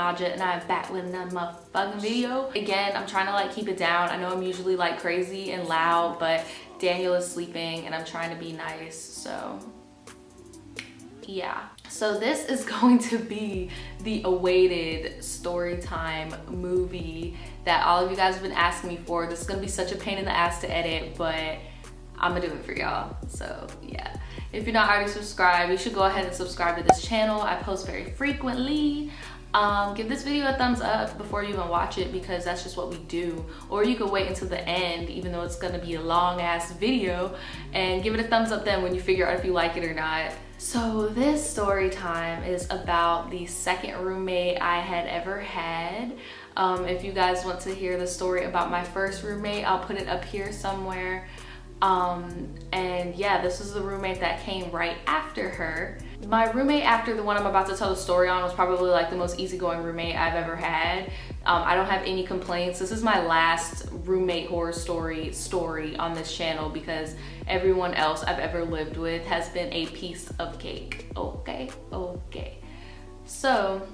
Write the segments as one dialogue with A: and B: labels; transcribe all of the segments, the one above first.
A: Naja, and I'm back with another motherfucking video. Again, I'm trying to like keep it down. I know I'm usually like crazy and loud, but Daniel is sleeping and I'm trying to be nice, so yeah. So this is going to be the awaited Storytime movie that all of you guys have been asking me for. This is gonna be such a pain in the ass to edit, but I'm gonna do it for y'all, so yeah. If you're not already subscribed, you should go ahead and subscribe to this channel. I post very frequently. Give this video a thumbs up before you even watch it, because that's just what we do. Or you could wait until the end, even though it's gonna be a long ass video, and give it a thumbs up then when you figure out if you like it or not. So this story time is about the second roommate I had ever had. If you guys want to hear the story about my first roommate, I'll put it up here somewhere. And yeah, this is the roommate that came right after her. My roommate after the one I'm about to tell the story on was probably like the most easygoing roommate I've ever had. I don't have any complaints. This is my last roommate horror story on this channel, because everyone else I've ever lived with has been a piece of cake. Okay. So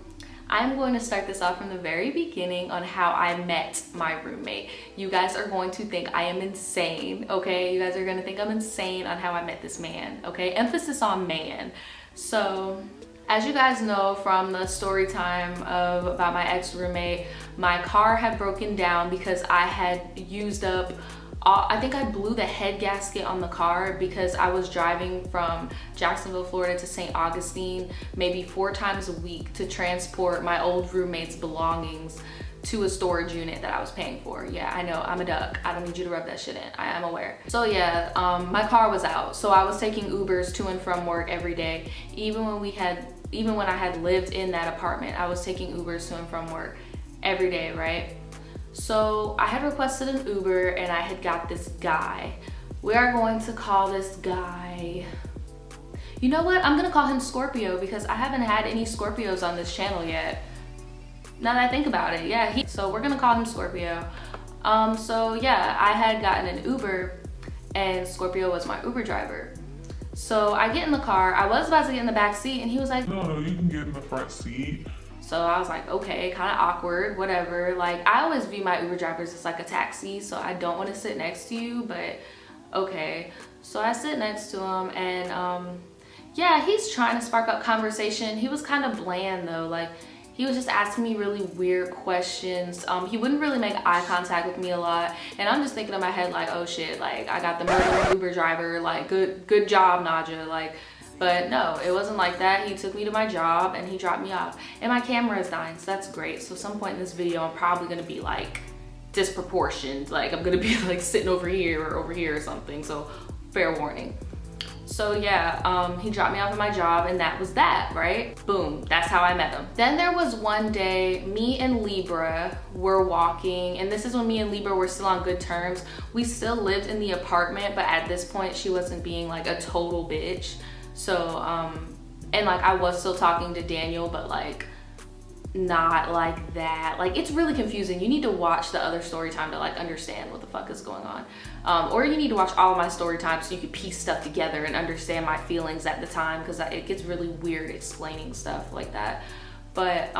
A: I'm going to start this off from the very beginning on how I met my roommate. You guys are going to think I am insane, okay? You guys are gonna think I'm insane on how I met this man, okay? Emphasis on man. So, as you guys know from the story time about my ex-roommate, my car had broken down because I had used up I think I blew the head gasket on the car because I was driving from Jacksonville, Florida to St. Augustine maybe 4 times a week to transport my old roommate's belongings to a storage unit that I was paying for. Yeah, I know, I'm a duck. I don't need you to rub that shit in. I am aware. So yeah, my car was out. So I was taking Ubers to and from work every day. Even when I had lived in that apartment, I was taking Ubers to and from work every day, right? So I had requested an Uber and I had got this guy. We are going to call this guy, you know what? I'm gonna call him Scorpio, because I haven't had any Scorpios on this channel yet. Now that I think about it, yeah, so we're gonna call him Scorpio. So yeah, I had gotten an Uber and Scorpio was my Uber driver. So I get in the car, I was about to get in the back seat and he was like,
B: no, you can get in the front seat.
A: So I was like, okay, kind of awkward, whatever. Like, I always view my Uber drivers as like a taxi, so I don't want to sit next to you, but okay. So I sit next to him and yeah, he's trying to spark up conversation. He was kind of bland though, like he was just asking me really weird questions. He wouldn't really make eye contact with me a lot, and I'm just thinking in my head like, oh shit, like I got the murdering Uber driver, like good job, Naja, like. But no, it wasn't like that. He took me to my job and he dropped me off. And my camera is dying, so that's great. So some point in this video, I'm probably gonna be like disproportioned. Like I'm gonna be like sitting over here or something. So fair warning. So yeah, he dropped me off at my job and that was that, right? Boom, that's how I met him. Then there was one day, me and Libra were walking, and this is when me and Libra were still on good terms. We still lived in the apartment, but at this point she wasn't being like a total bitch. So, and like I was still talking to Daniel, but like not like that. Like it's really confusing. You need to watch the other story time to like understand what the fuck is going on. Or you need to watch all of my story times so you can piece stuff together and understand my feelings at the time, because it gets really weird explaining stuff like that. But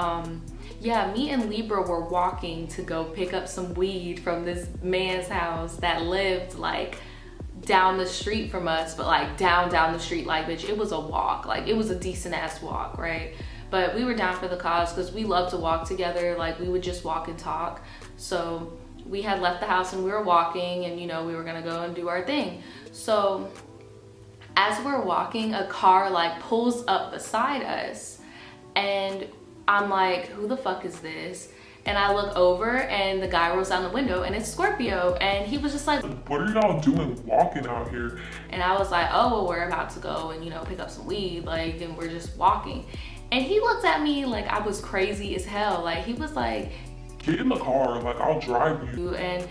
A: yeah, me and Libra were walking to go pick up some weed from this man's house that lived like down the street from us, but like down the street, like bitch, it was a walk, like it was a decent ass walk, right? But we were down for the cause because we love to walk together. Like we would just walk and talk. So we had left the house and we were walking, and you know, we were gonna go and do our thing. So as we're walking, a car like pulls up beside us and I'm like, who the fuck is this? And I look over and the guy rolls down the window and it's Scorpio, and he was just like,
B: what are y'all doing walking out here?
A: And I was like, oh, well, we're about to go and, you know, pick up some weed, like, and we're just walking. And he looked at me like I was crazy as hell. Like he was like,
B: get in the car, like I'll drive you.
A: And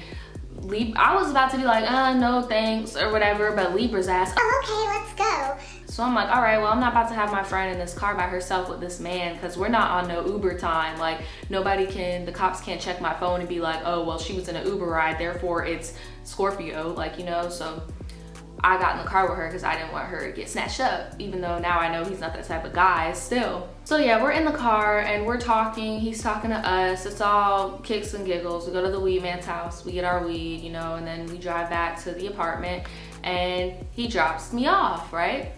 A: I was about to be like, no thanks or whatever, but Libra's ass,
C: oh, okay, let's go.
A: So I'm like, all right, well, I'm not about to have my friend in this car by herself with this man, because we're not on no Uber time. Like the cops can't check my phone and be like, oh, well, she was in an Uber ride, therefore it's Scorpio, like, you know. So I got in the car with her because I didn't want her to get snatched up, even though now I know he's not that type of guy still. So yeah, we're in the car and we're talking. He's talking to us. It's all kicks and giggles. We go to the weed man's house. We get our weed, you know, and then we drive back to the apartment and he drops me off, right?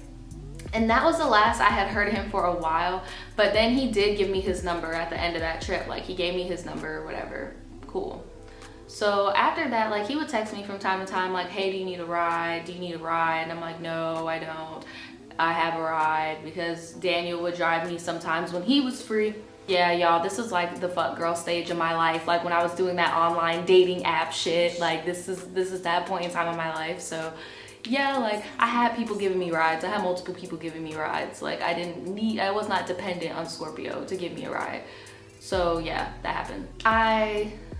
A: And that was the last I had heard of him for a while. But then he did give me his number at the end of that trip. Like, he gave me his number or whatever. Cool. So after that, like, he would text me from time to time, like, hey, do you need a ride? Do you need a ride? And I'm like, no, I don't. I have a ride, because Daniel would drive me sometimes when he was free. Yeah, y'all, this is like the fuck girl stage of my life. Like, when I was doing that online dating app shit, like, this is that point in time in my life. So yeah, like, I had people giving me rides. I had multiple people giving me rides. Like, I was not dependent on Scorpio to give me a ride. So yeah, that happened.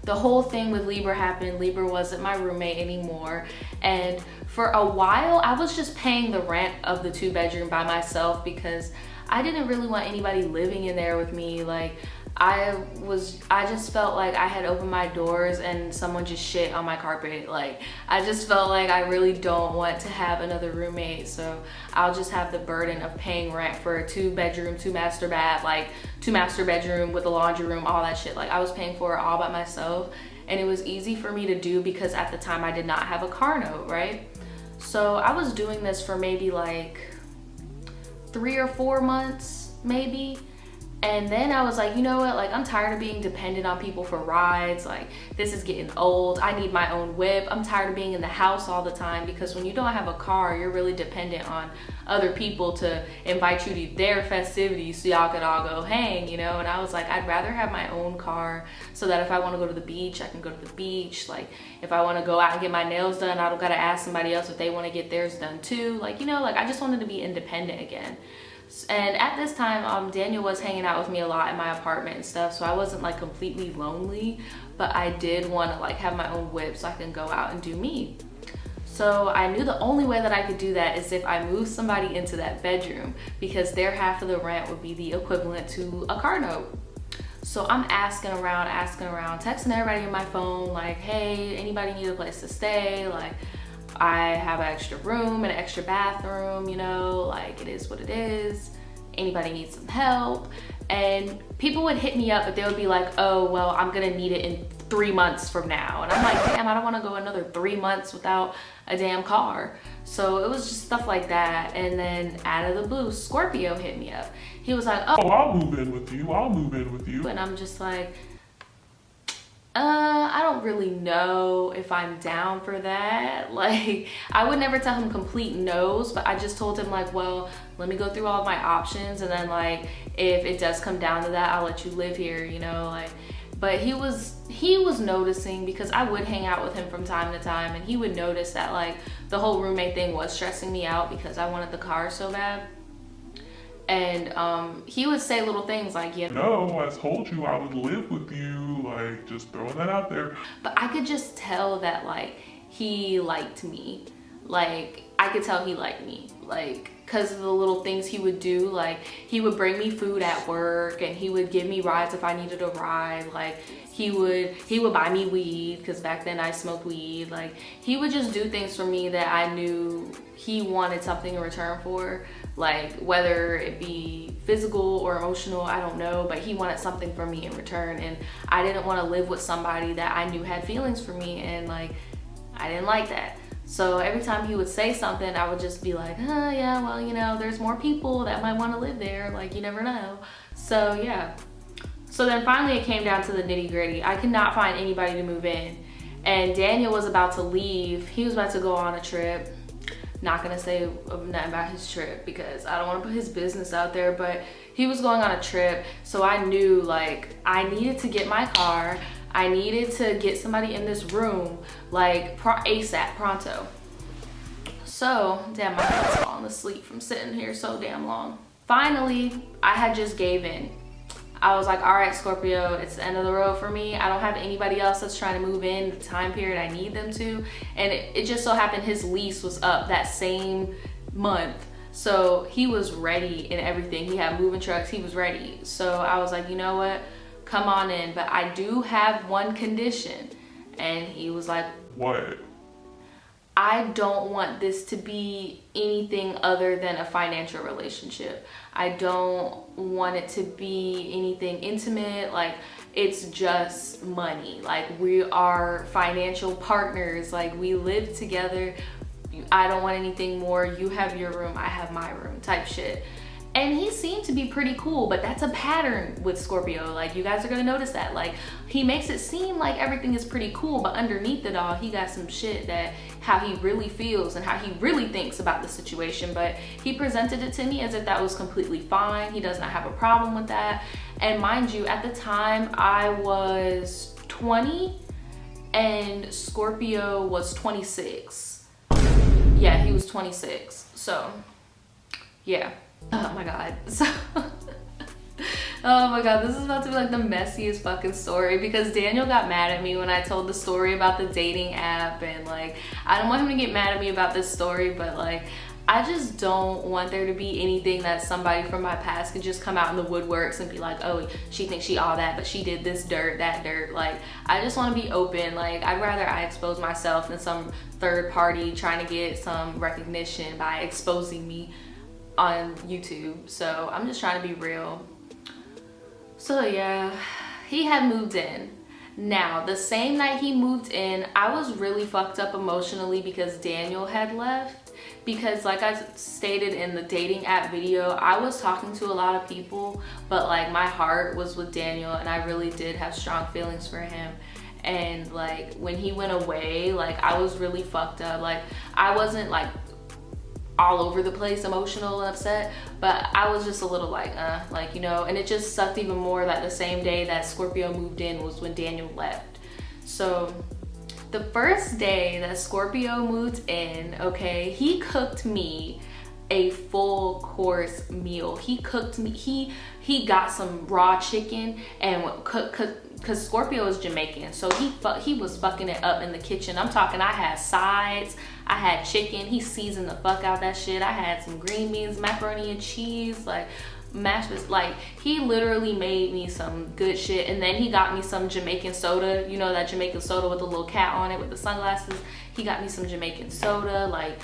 A: The whole thing with Libra happened. Libra wasn't my roommate anymore. And for a while, I was just paying the rent of the 2-bedroom by myself because I didn't really want anybody living in there with me. Like, I just felt like I had opened my doors and someone just shit on my carpet. Like, I just felt like I really don't want to have another roommate. So I'll just have the burden of paying rent for a 2-bedroom, 2-master bath, like 2-master bedroom with a laundry room, all that shit. Like, I was paying for it all by myself. And it was easy for me to do because at the time I did not have a car note, right? So I was doing this for maybe like 3 or 4 months, maybe. And then I was like, you know what, like, I'm tired of being dependent on people for rides. Like, this is getting old. I need my own whip. I'm tired of being in the house all the time, because when you don't have a car, you're really dependent on other people to invite you to their festivities so y'all could all go hang, you know? And I was like, I'd rather have my own car so that if I want to go to the beach, I can go to the beach. Like, if I want to go out and get my nails done, I don't got to ask somebody else if they want to get theirs done too. Like, you know, like, I just wanted to be independent again. And at this time, Daniel was hanging out with me a lot in my apartment and stuff, so I wasn't like completely lonely, but I did want to like have my own whip so I can go out and do me. So I knew the only way that I could do that is if I moved somebody into that bedroom, because their half of the rent would be the equivalent to a car note. So I'm asking around, texting everybody on my phone, like, hey, anybody need a place to stay? Like, I have an extra room and an extra bathroom, you know, like, it is what it is. Anybody needs some help? And people would hit me up, but they would be like, oh, well, I'm gonna need it in 3 months from now. And I'm like, damn, I don't wanna go another 3 months without a damn car. So it was just stuff like that. And then out of the blue, Scorpio hit me up. He was like, oh,
B: I'll move in with you. I'll move in with you.
A: And I'm just like, I don't really know if I'm down for that. Like, I would never tell him complete no's, but I just told him like, well, let me go through all of my options, and then like, if it does come down to that, I'll let you live here, you know, like. But he was noticing, because I would hang out with him from time to time, and he would notice that like the whole roommate thing was stressing me out because I wanted the car so bad. And he would say little things like, you know,
B: no, I told you I would live with you, like, just throwing that out there.
A: But I could just tell that like he liked me. Like, I could tell he liked me, like, because of the little things he would do. Like, he would bring me food at work, and he would give me rides if I needed a ride. Like, he would buy me weed, because back then I smoked weed. Like, he would just do things for me that I knew he wanted something in return for. Like, whether it be physical or emotional, I don't know, but he wanted something from me in return. And I didn't want to live with somebody that I knew had feelings for me, and like, I didn't like that. So every time he would say something, I would just be like, yeah, well, you know, there's more people that might want to live there. Like, you never know. So yeah. So then finally it came down to the nitty gritty. I could not find anybody to move in. And Daniel was about to leave. He was about to go on a trip. Not gonna say nothing about his trip because I don't want to put his business out there, but he was going on a trip. So I knew like I needed to get my car. I needed to get somebody in this room like ASAP, pronto. So, damn, my head's falling asleep from sitting here so damn long. Finally, I had just gave in. I was like, all right, Scorpio, it's the end of the road for me. I don't have anybody else that's trying to move in the time period I need them to. And it just so happened his lease was up that same month. So he was ready and everything. He had moving trucks, he was ready. So I was like, you know what? Come on in, but I do have one condition. And he was like,
B: what?
A: I don't want this to be anything other than a financial relationship. I don't want it to be anything intimate. Like, it's just money. Like, we are financial partners. Like, we live together. I don't want anything more. You have your room, I have my room type shit. And he seemed to be pretty cool, but that's a pattern with Scorpio. Like, you guys are gonna notice that. Like, he makes it seem like everything is pretty cool, but underneath it all, he got some shit that how he really feels and how he really thinks about the situation. But he presented it to me as if that was completely fine. He does not have a problem with that. And mind you, at the time I was 20 and Scorpio was 26. Yeah, he was 26. So, yeah. Oh my god. So oh my god, this is about to be like the messiest fucking story, because Daniel got mad at me when I told the story about the dating app, and like, I don't want him to get mad at me about this story, but like, I just don't want there to be anything that somebody from my past could just come out in the woodworks and be like, oh, she thinks she all that, but she did this dirt, that dirt. Like, I just want to be open. Like, I'd rather I expose myself than some third party trying to get some recognition by exposing me on YouTube. So I'm just trying to be real. So yeah, he had moved in. Now, the same night he moved in, I was really fucked up emotionally because Daniel had left. Because like I stated in the dating app video, I was talking to a lot of people, but like my heart was with Daniel and I really did have strong feelings for him. And like when he went away, like I was really fucked up. Like, I wasn't like all over the place emotional and upset, but I was just a little like you know. And it just sucked even more that the same day that Scorpio moved in was when Daniel left. So the first day that Scorpio moved in, okay, he cooked me a full course meal. He cooked me, he got some raw chicken and because Scorpio is Jamaican, so he was fucking it up in the kitchen. I'm talking, I had sides, I had chicken, he seasoned the fuck out that shit. I had some green beans, macaroni and cheese, like mashed potatoes. Like, he literally made me some good shit. And then he got me some Jamaican soda, you know, that Jamaican soda with the little cat on it with the sunglasses. He got me some Jamaican soda. Like,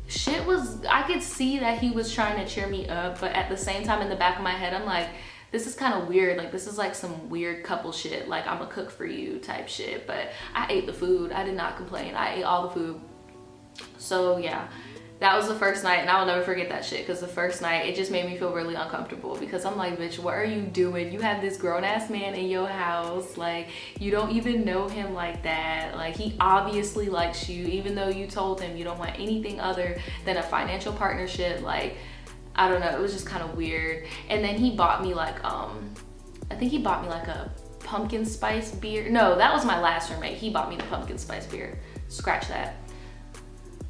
A: shit was, I could see that he was trying to cheer me up, but at the same time in the back of my head I'm like, this is kind of weird. Like, this is like some weird couple shit, like I'm a cook for you type shit. But I ate the food. I did not complain. I ate all the food. So yeah, that was the first night, and I will never forget that shit, because the first night it just made me feel really uncomfortable, because I'm like, bitch, what are you doing? You have this grown-ass man in your house, like, you don't even know him like that. Like, he obviously likes you, even though you told him you don't want anything other than a financial partnership. Like, I don't know, it was just kind of weird. And then he bought me like I think he bought me like a pumpkin spice beer. No, that was my last roommate. He bought me the pumpkin spice beer. Scratch that.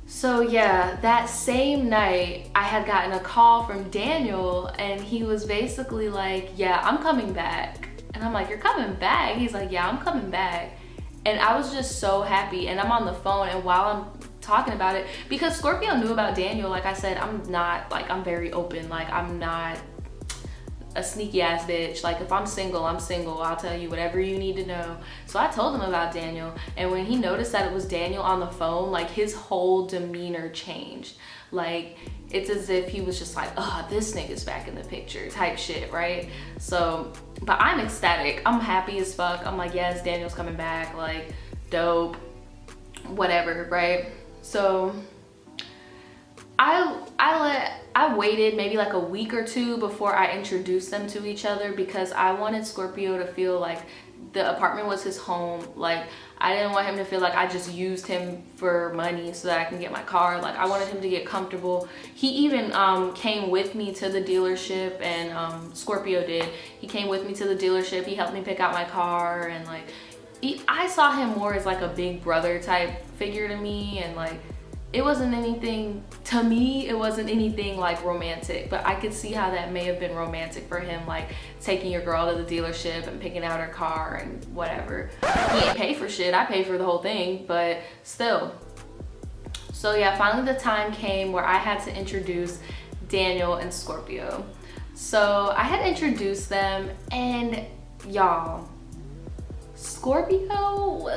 A: So yeah, that same night I had gotten a call from Daniel, and he was basically like, yeah, I'm coming back. And I'm like, you're coming back? He's like, yeah, I'm coming back. And I was just so happy. And I'm on the phone, and while I'm talking about it, because Scorpio knew about Daniel, like I said, I'm not, like, I'm very open. Like, I'm not a sneaky ass bitch. Like, if I'm single, I'm single. I'll tell you whatever you need to know. So I told him about Daniel, and when he noticed that it was Daniel on the phone, like, his whole demeanor changed. Like, it's as if he was just like, oh, this nigga's back in the picture type shit, right? So, but I'm ecstatic. I'm happy as fuck. I'm like, yes, Daniel's coming back. Like, dope, whatever, right? So I waited maybe like a week or two before I introduced them to each other, because I wanted Scorpio to feel like the apartment was his home. Like, I didn't want him to feel like I just used him for money so that I can get my car. Like, I wanted him to get comfortable. He even came with me to the dealership, and Scorpio did. He came with me to the dealership. He helped me pick out my car, and like, I saw him more as like a big brother type figure to me, and like, it wasn't anything, to me, it wasn't anything like romantic, but I could see how that may have been romantic for him, like taking your girl to the dealership and picking out her car and whatever. He ain't pay for shit, I paid for the whole thing, but still. So yeah, finally the time came where I had to introduce Daniel and Scorpio. So I had introduced them, and y'all, Scorpio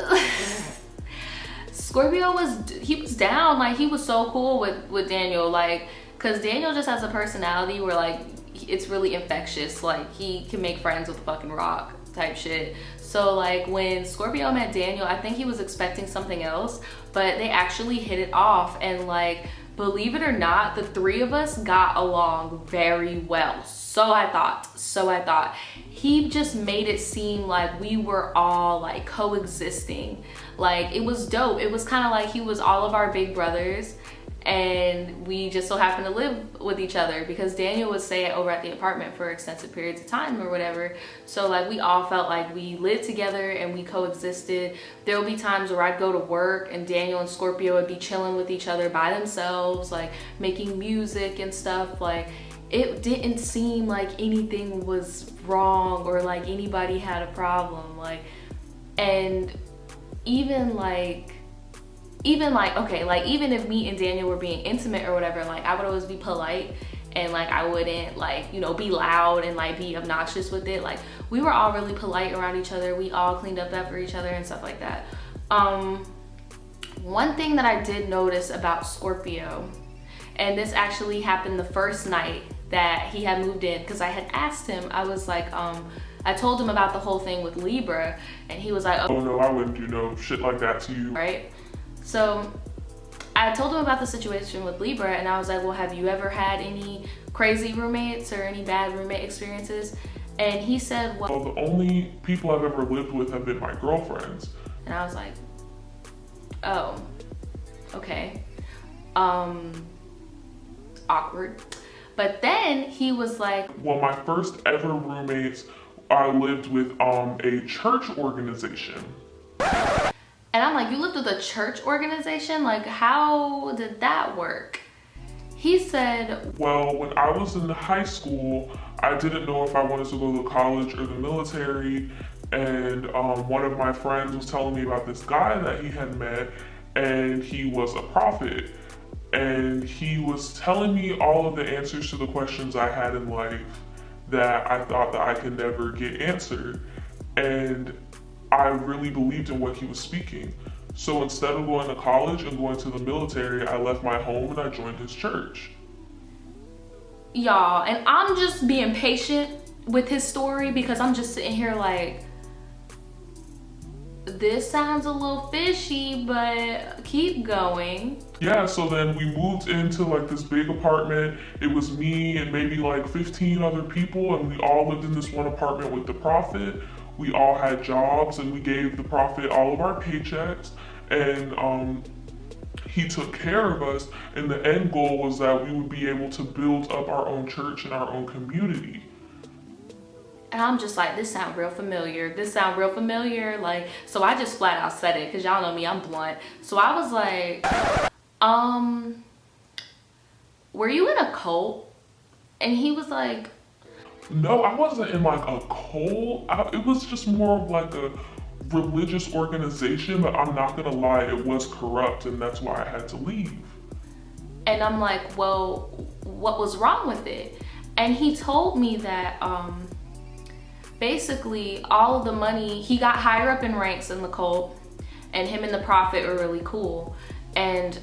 A: Scorpio he was down. Like, he was so cool with Daniel, like, because Daniel just has a personality where, like, it's really infectious. Like, he can make friends with a fucking rock type shit. So, like, when Scorpio met Daniel, I think he was expecting something else, but they actually hit it off. And, like, believe it or not, the three of us got along very well. So I thought. He just made it seem like we were all, like, coexisting. Like, it was dope. It was kind of like he was all of our big brothers, and we just so happened to live with each other because Daniel would stay over at the apartment for extensive periods of time or whatever. So, like, we all felt like we lived together and we coexisted. There would be times where I'd go to work and Daniel and Scorpio would be chilling with each other by themselves, like making music and stuff. Like, it didn't seem like anything was wrong or like anybody had a problem. Like, and even if me and Daniel were being intimate or whatever, like, I would always be polite and, like, I wouldn't, like, you know, be loud and, like, be obnoxious with it. Like, we were all really polite around each other. We all cleaned up after each other and stuff like that. One thing that I did notice about Scorpio, and this actually happened the first night that he had moved in, because I had asked him, I was like, I told him about the whole thing with Libra, and he was like,
B: oh no, I wouldn't do no shit like that to you.
A: Right? So I told him about the situation with Libra, and I was like, well, have you ever had any crazy roommates or any bad roommate experiences? And he said, well,
B: the only people I've ever lived with have been my girlfriends.
A: And I was like, oh, okay. Awkward. But then he was like,
B: well, my first ever roommates, I lived with a church organization.
A: And I'm like, you lived with a church organization? Like, how did that work? He said,
B: well, when I was in high school, I didn't know if I wanted to go to college or the military. And one of my friends was telling me about this guy that he had met, and he was a prophet. And he was telling me all of the answers to the questions I had in life that I thought that I could never get answered. And I really believed in what he was speaking. So instead of going to college and going to the military, I left my home and I joined his church.
A: Y'all, and I'm just being patient with his story because I'm just sitting here like, this sounds a little fishy, but keep going.
B: Yeah, so then we moved into like this big apartment. It was me and maybe like 15 other people, and we all lived in this one apartment with the prophet. We all had jobs, and we gave the prophet all of our paychecks, and he took care of us, and the end goal was that we would be able to build up our own church and our own community.
A: And I'm just like, this sound real familiar. Like, so I just flat out said it, because y'all know me, I'm blunt. So I was like, were you in a cult? And he was like,
B: no, I wasn't in like a cult. It was just more of like a religious organization, but I'm not gonna lie, it was corrupt, and that's why I had to leave.
A: And I'm like, well, what was wrong with it? And he told me that basically all of the money, he got higher up in ranks in the cult, and him and the prophet were really cool. And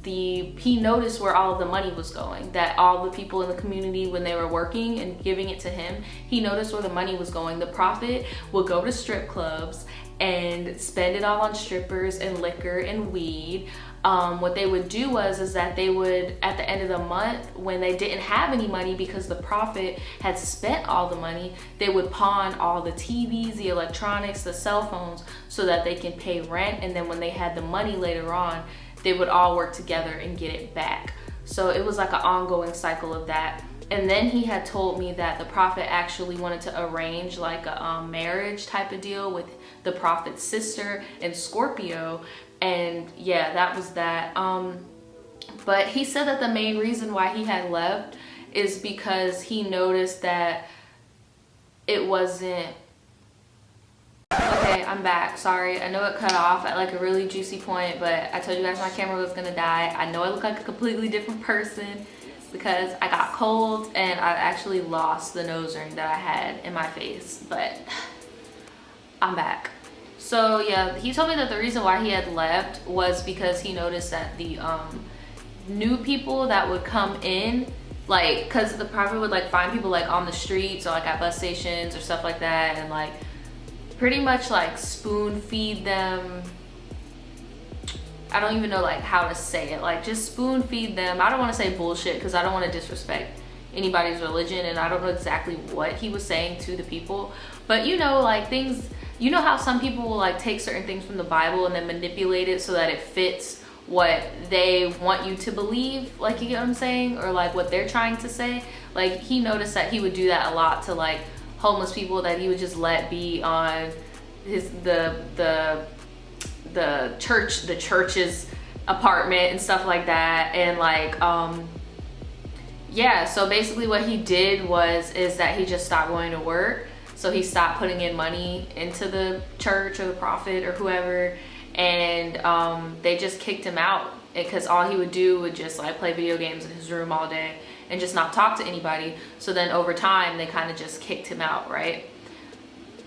A: he noticed where all of the money was going, that all the people in the community, when they were working and giving it to him, he noticed where the money was going. The prophet would go to strip clubs and spend it all on strippers and liquor and weed. What they would do is that they would, at the end of the month, when they didn't have any money because the prophet had spent all the money, they would pawn all the TVs, the electronics, the cell phones, so that they can pay rent. And then when they had the money later on, they would all work together and get it back. So it was like an ongoing cycle of that. And then he had told me that the prophet actually wanted to arrange like a marriage type of deal with the prophet's sister and Scorpio. And yeah, that was that. But he said that the main reason why he had left is because he noticed that it wasn't... Okay, I'm back. Sorry, I know it cut off at like a really juicy point, but I told you guys my camera was gonna die. I know I look like a completely different person because I got cold and I actually lost the nose ring that I had in my face, but I'm back. So yeah, he told me that the reason why he had left was because he noticed that the new people that would come in, like, because the prophet would like find people like on the streets or like at bus stations or stuff like that, and like pretty much like spoon feed them. I don't even know like how to say it, like just spoon feed them. I don't want to say bullshit because I don't want to disrespect anybody's religion, and I don't know exactly what he was saying to the people, but you know, like things, you know how some people will like take certain things from the Bible and then manipulate it so that it fits what they want you to believe, like, you get what I'm saying, or like what they're trying to say. Like he noticed that he would do that a lot to like homeless people that he would just let be on his the church's apartment and stuff like that. And like yeah, so basically what he did is that he just stopped going to work. So he stopped putting in money into the church or the prophet or whoever, and they just kicked him out because all he would do would just like play video games in his room all day and just not talk to anybody. So then over time they kind of just kicked him out, right?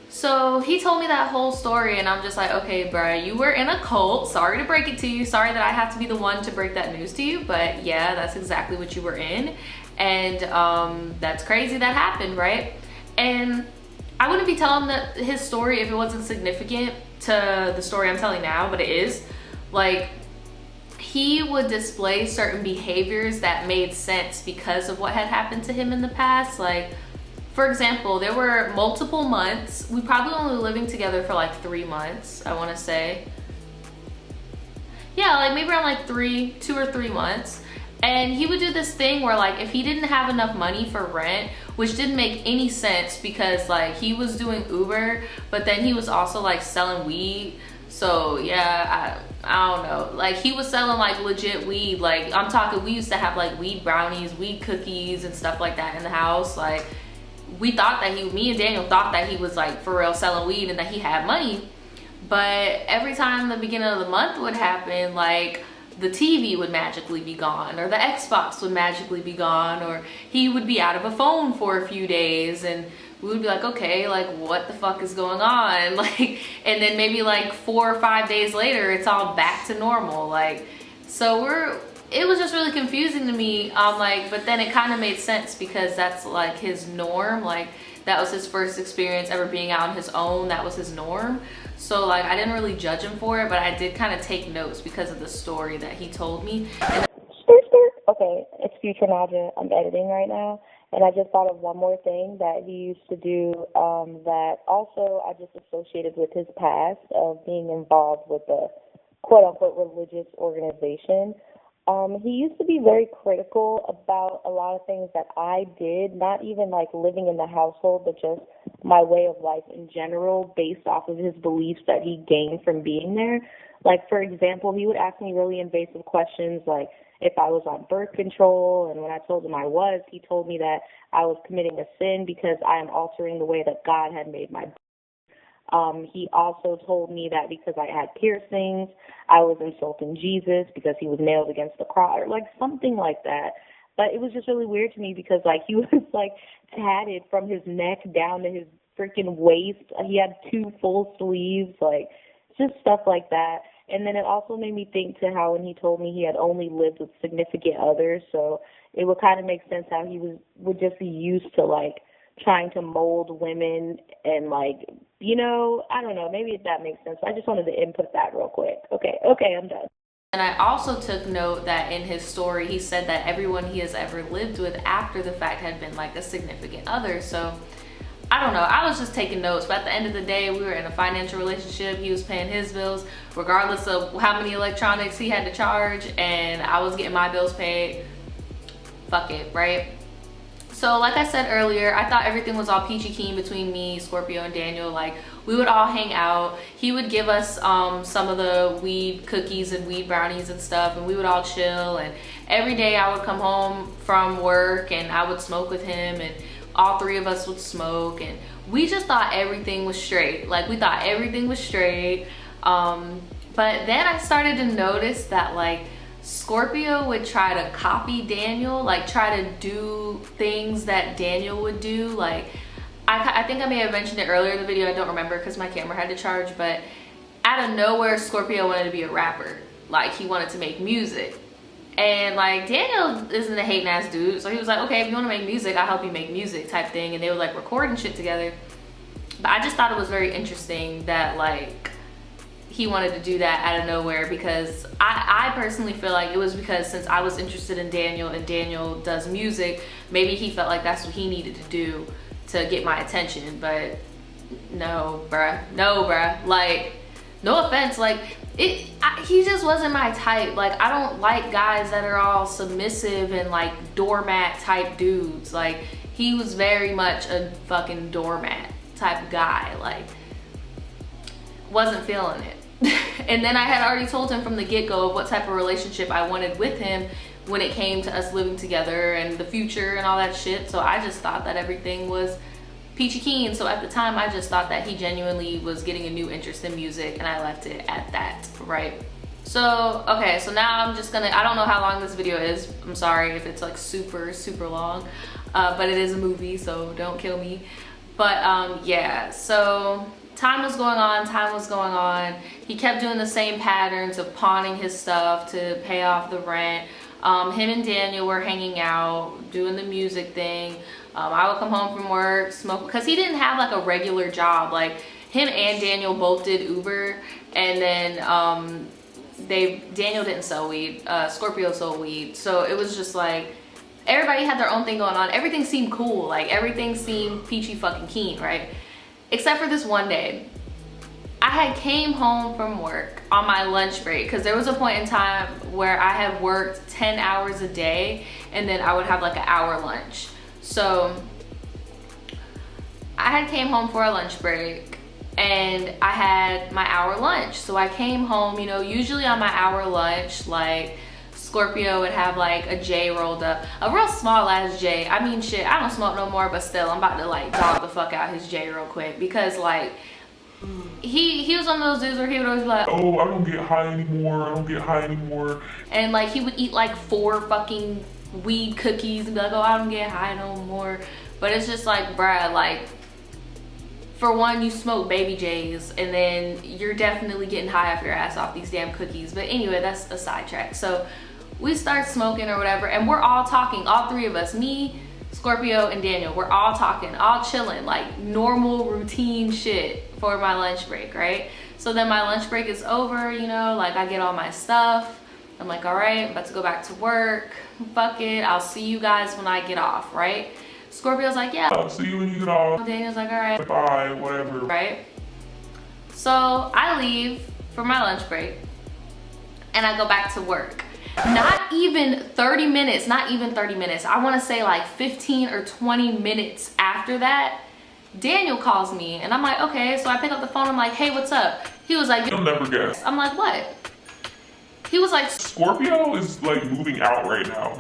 A: So he told me that whole story, and I'm just like, okay, bruh, you were in a cult. Sorry to break it to you. Sorry that I have to be the one to break that news to you, but yeah, that's exactly what you were in. And that's crazy that happened, right? And I wouldn't be telling his story if it wasn't significant to the story I'm telling now, but it is. Like, he would display certain behaviors that made sense because of what had happened to him in the past. Like, for example, there were multiple months. We probably only living together for like 3 months, I want to say. Yeah, like maybe around like 2 or 3 months. And he would do this thing where like if he didn't have enough money for rent, which didn't make any sense because like he was doing Uber, but then he was also like selling weed. So yeah, I don't know. Like he was selling like legit weed. Like I'm talking, we used to have like weed brownies, weed cookies and stuff like that in the house. Like we thought that me and Daniel thought that he was like for real selling weed and that he had money. But every time the beginning of the month would happen, like the TV would magically be gone, or the Xbox would magically be gone, or he would be out of a phone for a few days, and we would be like, okay, like what the fuck is going on? Like, and then maybe like 4 or 5 days later, it's all back to normal. Like, so it was just really confusing to me. Like, but then it kind of made sense because that's like his norm. Like that was his first experience ever being out on his own. That was his norm. So like I didn't really judge him for it, but I did kind of take notes because of the story that he told me.
C: Okay, it's Future Naja. I'm editing right now, and I just thought of one more thing that he used to do that also I just associated with his past of being involved with a quote-unquote religious organization. He used to be very critical about a lot of things that I did, not even like living in the household, but just my way of life in general based off of his beliefs that he gained from being there. Like, for example, he would ask me really invasive questions like if I was on birth control, and when I told him I was, he told me that I was committing a sin because I am altering the way that God had made my he also told me that because I had piercings, I was insulting Jesus because he was nailed against the cross, or like something like that. But it was just really weird to me because like he was like tatted from his neck down to his freaking waist. He had 2 full sleeves, like just stuff like that. And then it also made me think to how when he told me he had only lived with significant others, so it would kind of make sense how he would just be used to like trying to mold women and like, you know, I don't know, maybe if that makes sense. I just wanted to input that real quick. Okay, I'm done.
A: And I also took note that in his story, he said that everyone he has ever lived with after the fact had been like a significant other. So I don't know, I was just taking notes, but at the end of the day, we were in a financial relationship. He was paying his bills regardless of how many electronics he had to charge, and I was getting my bills paid. Fuck it, right? So like I said earlier, I thought everything was all peachy keen between me, Scorpio, and Daniel. Like we would all hang out. He would give us some of the weed cookies and weed brownies and stuff, and we would all chill. And every day I would come home from work and I would smoke with him, and all 3 of us would smoke, and we just thought everything was straight. Like we thought everything was straight. But then I started to notice that like Scorpio would try to copy Daniel, like try to do things that Daniel would do. Like I think I may have mentioned it earlier in the video, I don't remember because my camera had to charge, but out of nowhere, Scorpio wanted to be a rapper. Like, he wanted to make music. And like, Daniel isn't a hating ass dude, so he was like, okay, if you want to make music, I'll help you make music type thing. And they were like recording shit together. But I just thought it was very interesting that like he wanted to do that out of nowhere, because I personally feel like it was because since I was interested in Daniel and Daniel does music, maybe he felt like that's what he needed to do to get my attention. But no bruh, like, no offense, like he just wasn't my type. Like, I don't like guys that are all submissive and like doormat type dudes. Like, he was very much a fucking doormat type guy. Like, wasn't feeling it. And then I had already told him from the get-go of what type of relationship I wanted with him when it came to us living together and the future and all that shit. So I just thought that everything was peachy keen. So at the time, I just thought that he genuinely was getting a new interest in music, and I left it at that, right? So, okay, so now I'm just gonna, I don't know how long this video is. I'm sorry if it's like super long, but it is a movie, so don't kill me. But yeah, so time was going on. He kept doing the same patterns of pawning his stuff to pay off the rent. Him and Daniel were hanging out, doing the music thing. I would come home from work, smoke, because he didn't have like a regular job. Like, him and Daniel both did Uber, and then Daniel didn't sell weed, Scorpio sold weed. So it was just like, everybody had their own thing going on. Everything seemed cool, like everything seemed peachy fucking keen, right? Except for this one day. I had came home from work on my lunch break, because there was a point in time where I had worked 10 hours a day, and then I would have like an hour lunch. So I had came home for a lunch break, and I had my hour lunch. So I came home, you know, usually on my hour lunch, like, Scorpio would have like a J rolled up, a real small ass J. I mean, shit, I don't smoke no more, but still, I'm about to like dog the fuck out his J real quick, because like, he was one of those dudes where he would always be like,
B: oh, I don't get high anymore.
A: And like, he would eat like 4 fucking weed cookies and be like, oh, I don't get high no more. But it's just like, bruh, like, for one, you smoke baby J's, and then you're definitely getting high off your ass off these damn cookies. But anyway, that's a sidetrack. So we start smoking or whatever, and we're all talking, all 3 of us, me, Scorpio, and Daniel. We're all talking, all chilling, like normal routine shit for my lunch break, right? So then my lunch break is over, you know, like, I get all my stuff. I'm like, all right, I'm about to go back to work. Fuck it, I'll see you guys when I get off, right? Scorpio's like, yeah,
B: I'll see you when you get off.
A: Daniel's like, all right,
B: bye, whatever.
A: Right? So I leave for my lunch break, and I go back to work. Not even 30 minutes, I want to say like 15 or 20 minutes after that, Daniel calls me, and I'm like, okay. So I pick up the phone, I'm like, hey, what's up? He was like,
B: you'll never guess.
A: I'm like, what? He was like,
B: Scorpio is like moving out right now.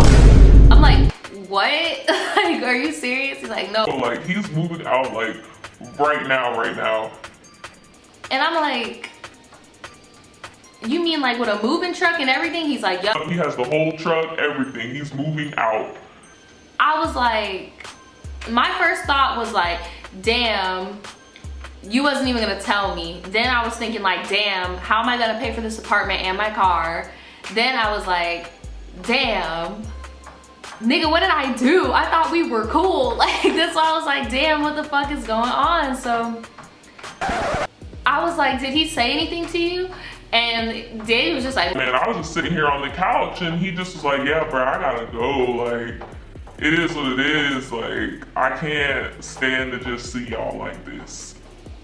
A: I'm like, what? Like, are you serious? He's like, no.
B: So, like, he's moving out like right now.
A: And I'm like, you mean like with a moving truck and everything? He's like, yup.
B: He has the whole truck, everything. He's moving out.
A: I was like, my first thought was like, damn, you wasn't even gonna tell me. Then I was thinking like, damn, how am I gonna pay for this apartment and my car? Then I was like, damn, nigga, what did I do? I thought we were cool. Like, that's why I was like, damn, what the fuck is going on? So I was like, did he say anything to you? And Danny was just like,
B: man, I was just sitting here on the couch, and he just was like, yeah, bro, I gotta go. Like, it is what it is. Like, I can't stand to just see y'all like this.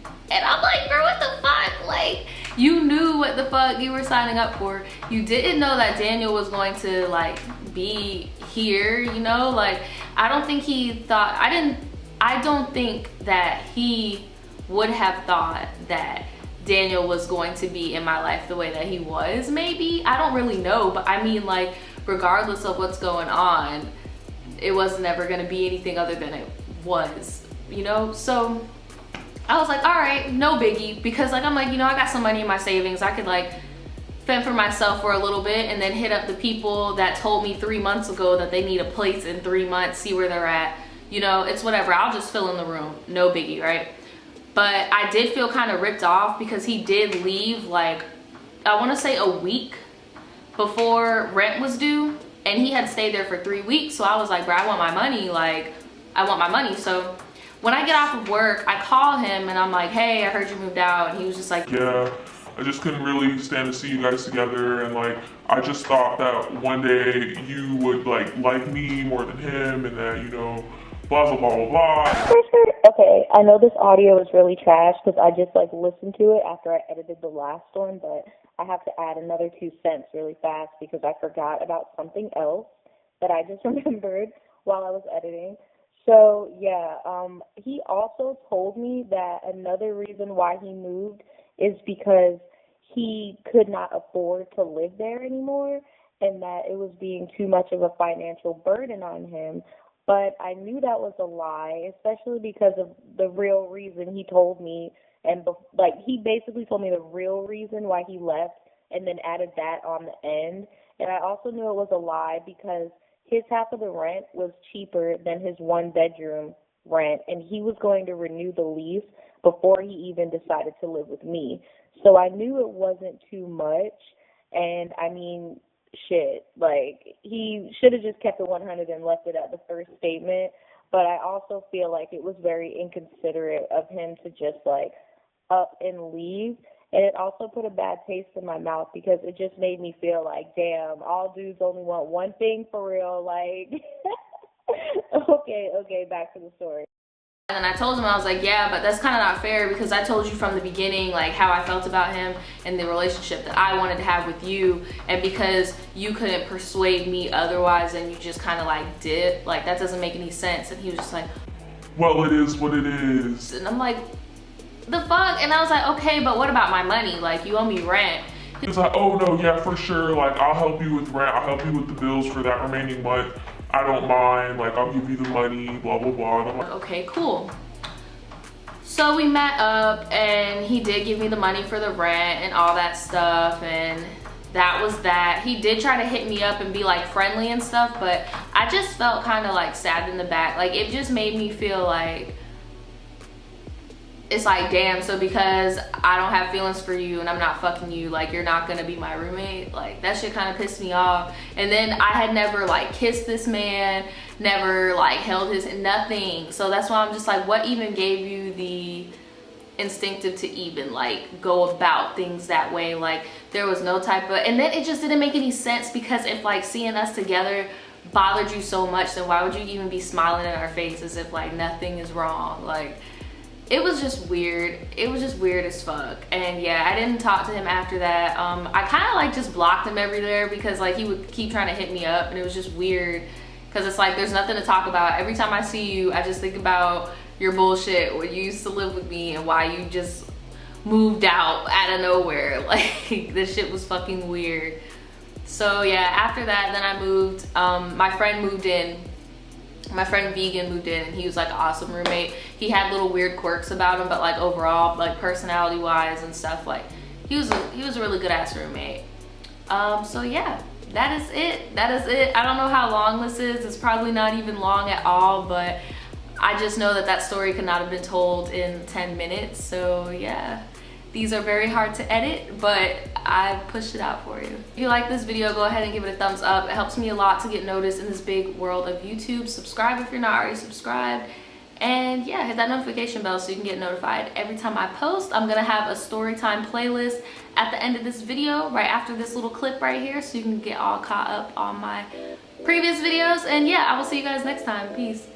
A: And I'm like, bro, what the fuck? Like, you knew what the fuck you were signing up for. You didn't know that Daniel was going to like be here, you know? Like, I don't think he thought, I don't think that he would have thought that Daniel was going to be in my life the way that he was, maybe. I don't really know, but I mean, like, regardless of what's going on, it wasn't ever gonna be anything other than it was, you know? So I was like, all right, no biggie, because like, I'm like, you know, I got some money in my savings. I could like fend for myself for a little bit and then hit up the people that told me 3 months ago that they need a place in 3 months, see where they're at. You know, it's whatever, I'll just fill in the room, no biggie, right? But I did feel kind of ripped off because he did leave like, I want to say a week before rent was due, and he had stayed there for 3 weeks. So I was like, bro, I want my money. Like, I want my money. So when I get off of work, I call him and I'm like, hey, I heard you moved out. And he was just like,
B: yeah, I just couldn't really stand to see you guys together, and like I just thought that one day you would like me more than him, and that, you know, blah blah blah blah blah.
C: Okay, I know this audio is really trash because I just like listened to it after I edited the last one, but I have to add another 2 cents really fast because I forgot about something else that I just remembered while I was editing. So yeah, he also told me that another reason why he moved is because he could not afford to live there anymore, and that it was being too much of a financial burden on him. But I knew that was a lie, especially because of the real reason he told me. And like, he basically told me the real reason why he left and then added that on the end. And I also knew it was a lie because his half of the rent was cheaper than his 1-bedroom rent, and he was going to renew the lease before he even decided to live with me. So I knew it wasn't too much. And I mean, shit, like, he should have just kept it 100 and left it at the first statement. But I also feel like it was very inconsiderate of him to just like up and leave. And it also put a bad taste in my mouth because it just made me feel like, damn, all dudes only want one thing for real. Like, okay, back to the story.
A: and then I told him, I was like, yeah, but that's kind of not fair because I told you from the beginning like how I felt about him and the relationship that I wanted to have with you, and because you couldn't persuade me otherwise and you just kind of like did, like, that doesn't make any sense. And he was just like,
B: Well, it is what it is.
A: and I'm like, the fuck? And I was like, okay, but what about my money? Like, you owe me rent.
B: He's like, oh no, yeah, for sure. Like, I'll help you with rent. I'll help you with the bills for that remaining month. I don't mind. Like, I'll give you the money, blah, blah, blah. And I'm like,
A: okay, cool. So we met up and he did give me the money for the rent and all that stuff, and that was that. He did try to hit me up and be like friendly and stuff, but I just felt kind of like stabbed in the back. Like, it just made me feel like, it's like, damn, so because I don't have feelings for you and I'm not fucking you, like, you're not gonna be my roommate? Like, that shit kind of pissed me off. And then I had never like kissed this man, never like held his, nothing. So that's why I'm just like, what even gave you the instinctive to even like go about things that way? Like, there was no type of, and then it just didn't make any sense because if like seeing us together bothered you so much, then why would you even be smiling in our face as if like nothing is wrong? Like, it was just weird. It was just weird as fuck. And yeah, I didn't talk to him after that. I kind of like just blocked him everywhere because like he would keep trying to hit me up, and it was just weird because it's like there's nothing to talk about. Every time I see you, I just think about your bullshit when you used to live with me and why you just moved out of nowhere. Like, this shit was fucking weird. So yeah, after that, then I moved. My friend moved in. My friend Vegan moved in, and he was like an awesome roommate. He had little weird quirks about him, but like overall, like personality wise and stuff, like he was a really good ass roommate. So yeah, that is it. I don't know how long this is. It's probably not even long at all, but I just know that that story could not have been told in 10 minutes. So yeah, these are very hard to edit, but I pushed it out for you. If you like this video, go ahead and give it a thumbs up. It helps me a lot to get noticed in this big world of YouTube. Subscribe if you're not already subscribed. And yeah, hit that notification bell so you can get notified every time I post. I'm gonna have a Storytime playlist at the end of this video, right after this little clip right here, so you can get all caught up on my previous videos. And yeah, I will see you guys next time. Peace.